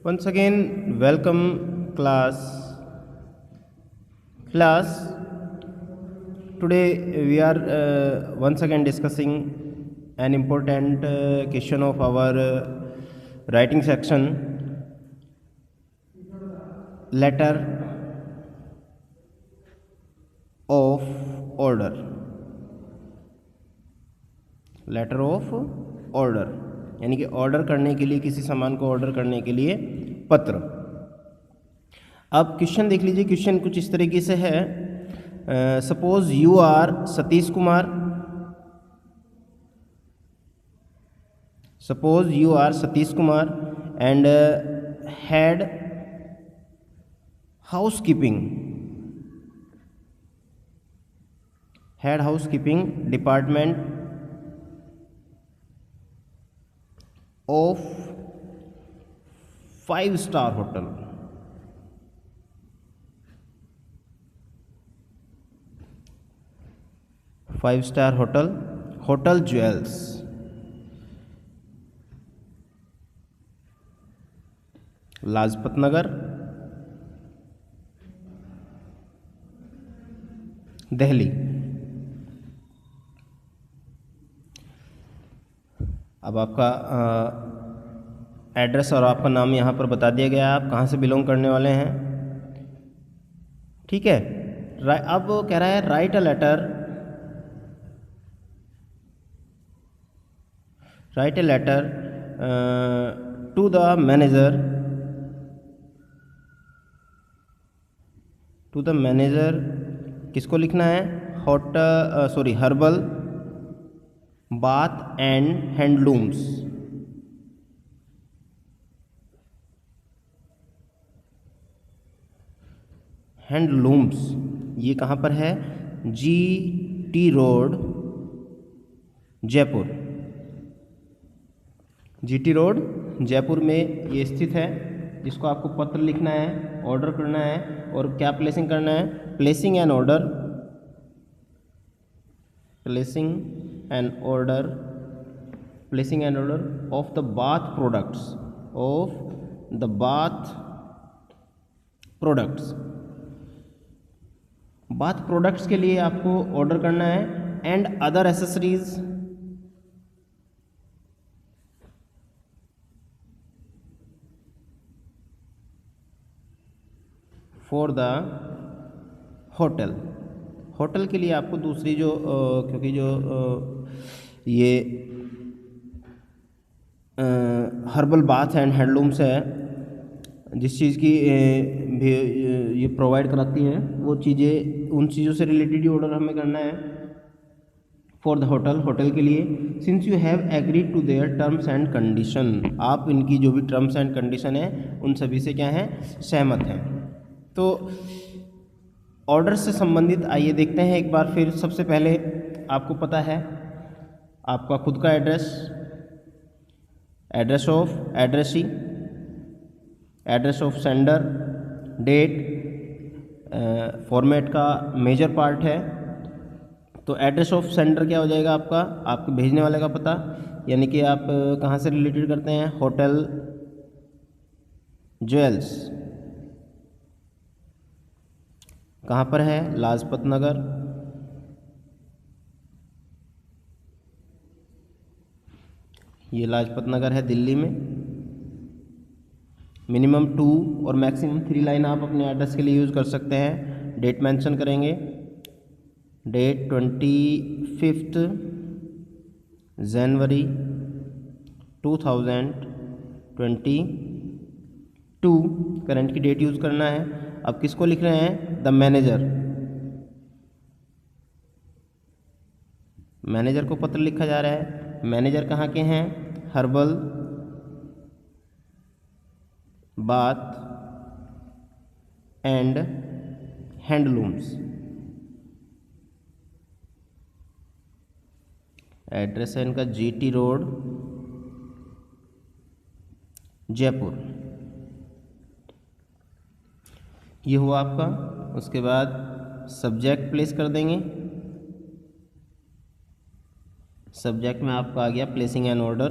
Once again, welcome class. Today we are once again discussing an important question of our writing section, letter of order. Letter of order यानी कि order करने के लिए, किसी सामान को ऑर्डर करने के लिए पत्र। अब क्वेश्चन देख लीजिए। क्वेश्चन कुछ इस तरीके से है, suppose you are Satish Kumar. Suppose you are Satish Kumar and head housekeeping department of 5-star hotel। Hotel Jewels, Lajpat Nagar, Delhi. अब आपका एड्रेस और आपका नाम यहाँ पर बता दिया गया है, आप कहाँ से बिलोंग करने वाले हैं। ठीक है। अब कह रहा है write a letter to the manager. किसको लिखना है? Herbal bath and handlooms. ये कहाँ पर है? GT road Jaipur. GT road Jaipur में ये स्थित है, जिसको आपको पत्र लिखना है, ऑर्डर करना है और क्या प्लेसिंग करना है? Placing an order of the bath products के लिए आपको ऑर्डर करना है। And other accessories for the hotel के लिए आपको दूसरी क्योंकि ये हर्बल बाथ एंड हैंडलूम्स है, जिस चीज़ की भी ये प्रोवाइड कराती है, वो चीज़ें, उन चीज़ों से रिलेटेड ही ऑर्डर हमें करना है फॉर द होटल के लिए। Since you have agreed to their terms and condition, आप इनकी जो भी टर्म्स एंड कंडीशन है उन सभी से क्या है? सहमत हैं। तो ऑर्डर से संबंधित आइए देखते हैं एक बार फिर। सबसे पहले आपको पता है आपका खुद का address of sender, date, format का मेजर पार्ट है। तो एड्रेस ऑफ सेंडर क्या हो जाएगा? आपके भेजने वाले का पता, यानी कि आप कहाँ से रिलेटेड करते हैं? Hotel jewels. कहाँ पर है? लाजपत नगर। ये लाजपत नगर है दिल्ली में। मिनिमम 2 और मैक्सिमम 3 लाइन आप अपने एड्रेस के लिए यूज़ कर सकते हैं। डेट मेंशन करेंगे, डेट 25 जनवरी 2022, करंट की डेट यूज़ करना है। अब किसको लिख रहे हैं? द मैनेजर को पत्र लिखा जा रहा है। मैनेजर कहाँ के हैं? Herbal bath and handlooms. Address है इनका GT रोड जयपुर। ये हुआ आपका। उसके बाद सब्जेक्ट प्लेस कर देंगे। सब्जेक्ट में आपका आ गया placing an order.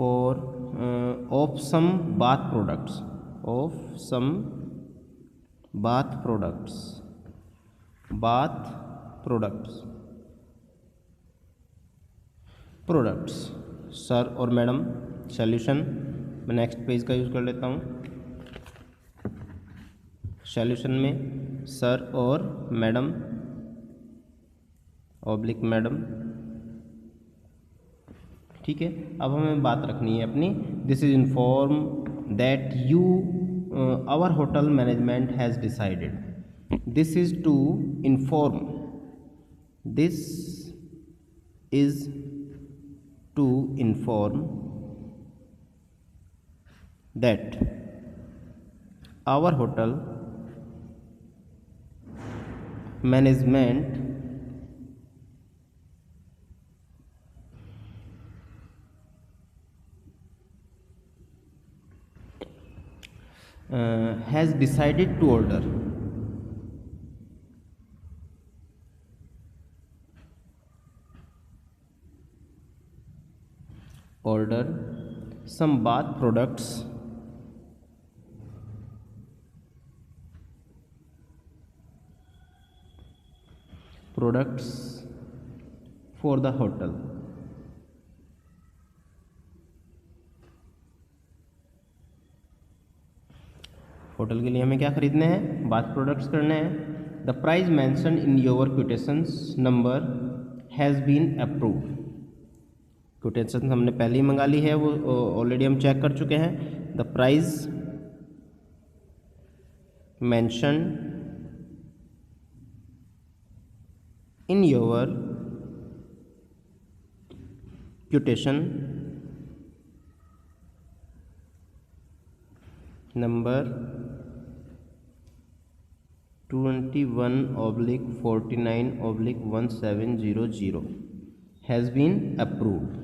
for of some bath products, of some bath products, sir और मैडम। सॉल्यूशन मैं नेक्स्ट पेज का यूज़ कर लेता हूँ। सॉल्यूशन में सर और मैडम ऑब्लिक मैडम, ठीक है। अब हमें बात रखनी है अपनी, this is inform that you our hotel management has decided, this is to inform, this is to inform that our hotel management has decided to order some bath products for the hotel। Hotel के लिए हमें क्या खरीदने हैं? Bath products करने हैं। The price mention in your quotations number has been approved. Quotations हमने पहले ही मंगा ली है, वो ऑलरेडी हम चेक कर चुके हैं। The price mention in your quotation number 21/49/1700 has been approved।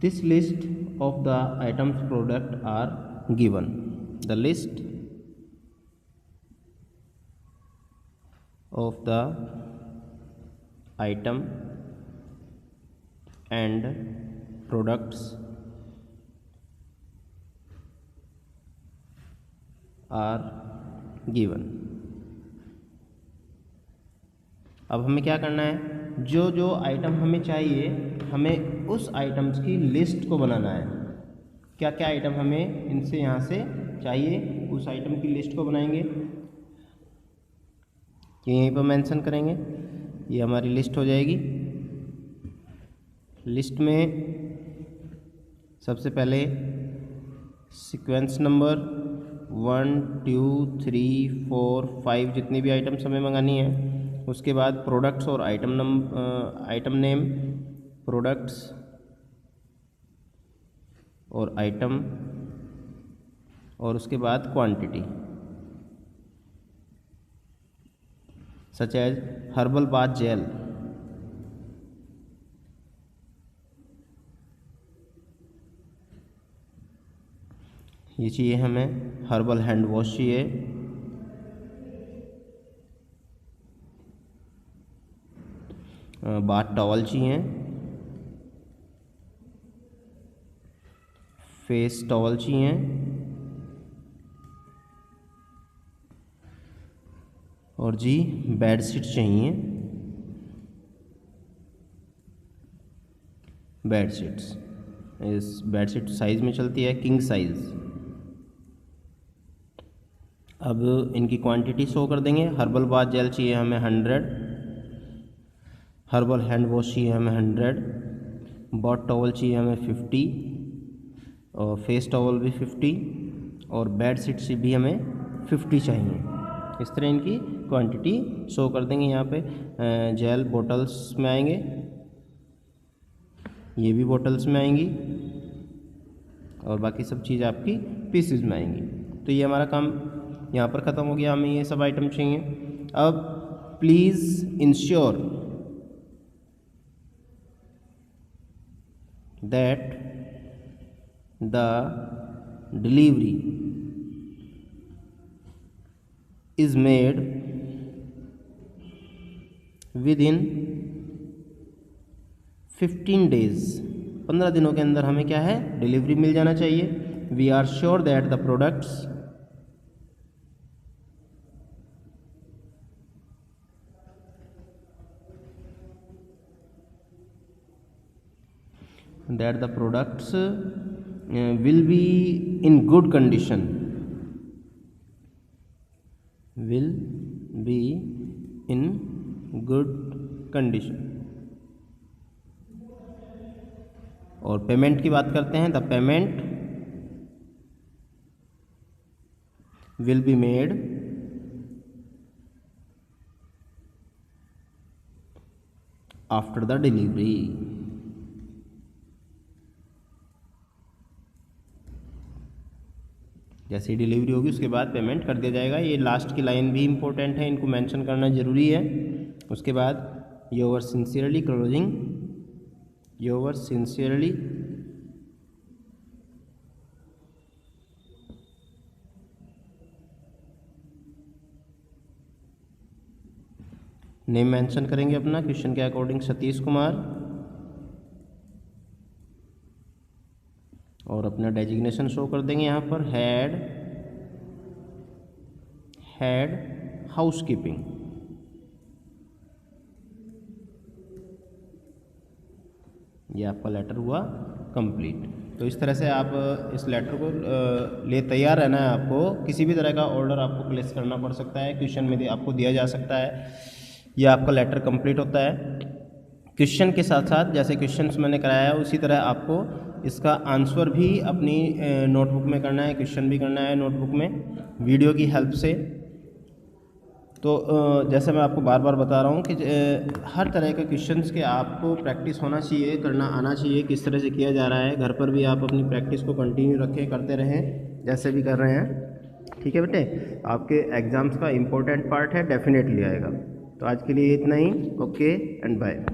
This list of the items product are given। The list of the item and products are given। अब हमें क्या करना है? जो जो आइटम हमें चाहिए, हमें उस आइटम्स की लिस्ट को बनाना है। क्या क्या आइटम हमें इनसे यहाँ से चाहिए, उस आइटम की लिस्ट को बनाएंगे, यहीं पर मेंशन करेंगे। ये हमारी लिस्ट हो जाएगी। लिस्ट में सबसे पहले सीक्वेंस नंबर 1 2 3 4 5 जितनी भी आइटम्स हमें मंगानी है, उसके बाद प्रोडक्ट्स और आइटम नेम, प्रोडक्ट्स और आइटम, और उसके बाद quantity, such as herbal bath gel, ये चाहिए हमें। हर्बल हैंड वॉश चाहिए, बाथ टॉवल चाहिए, फेस टॉवल चाहिए, और जी बेड शीट चाहिए। बेड शीट्स, इस बेड शीट साइज़ में चलती है किंग साइज़। अब इनकी क्वांटिटी शो कर देंगे। हर्बल बाथ जेल चाहिए हमें 100, हर्बल हैंड वॉश चाहिए हमें 100, बाथ टॉवल चाहिए हमें 50, और फेस टॉवल भी 50, और बेड शीट भी हमें 50 चाहिए। इस तरह इनकी क्वांटिटी शो कर देंगे। यहाँ पे जेल बोटल्स में आएंगे, ये भी बोटल्स में आएंगी, और बाकी सब चीज़ आपकी पीसेज में आएंगी। तो ये हमारा काम यहाँ पर ख़त्म हो गया। हमें ये सब आइटम चाहिए। अब please ensure that the delivery is made with in 15 days, 15 दिनों के अंदर हमें क्या है, डिलीवरी मिल जाना चाहिए। We are sure that the products will be in good condition, will be in good condition। और पेमेंट की बात करते हैं, the payment will be made after the delivery. जैसे ही डिलीवरी होगी उसके बाद पेमेंट कर दिया जाएगा। ये लास्ट की लाइन भी इम्पोर्टेंट है, इनको मेंशन करना ज़रूरी है। उसके बाद your sincerely closing, your sincerely name mention करेंगे अपना, क्वेश्चन के अकॉर्डिंग सतीश कुमार, और अपना डेजिग्नेशन शो कर देंगे यहाँ पर, हेड हाउसकीपिंग। ये आपका लेटर हुआ कंप्लीट। तो इस तरह से आप इस लेटर को ले तैयार रहना है आपको। किसी भी तरह का ऑर्डर आपको प्लेस करना पड़ सकता है, क्वेश्चन में आपको दिया जा सकता है, यह आपका लेटर कंप्लीट होता है। क्वेश्चन के साथ साथ जैसे क्वेश्चंस मैंने कराया है उसी तरह आपको इसका आंसर भी अपनी नोटबुक में करना है, क्वेश्चन भी करना है नोटबुक में वीडियो की हेल्प से। तो जैसे मैं आपको बार बार बता रहा हूँ कि हर तरह के क्वेश्चंस के आपको प्रैक्टिस होना चाहिए, करना आना चाहिए, किस तरह से किया जा रहा है। घर पर भी आप अपनी प्रैक्टिस को कंटिन्यू रखें, करते रहें जैसे भी कर रहे हैं। ठीक है बेटे, आपके एग्ज़ाम्स का इम्पोर्टेंट पार्ट है, डेफिनेटली आएगा। तो आज के लिए इतना ही, ओके एंड बाय।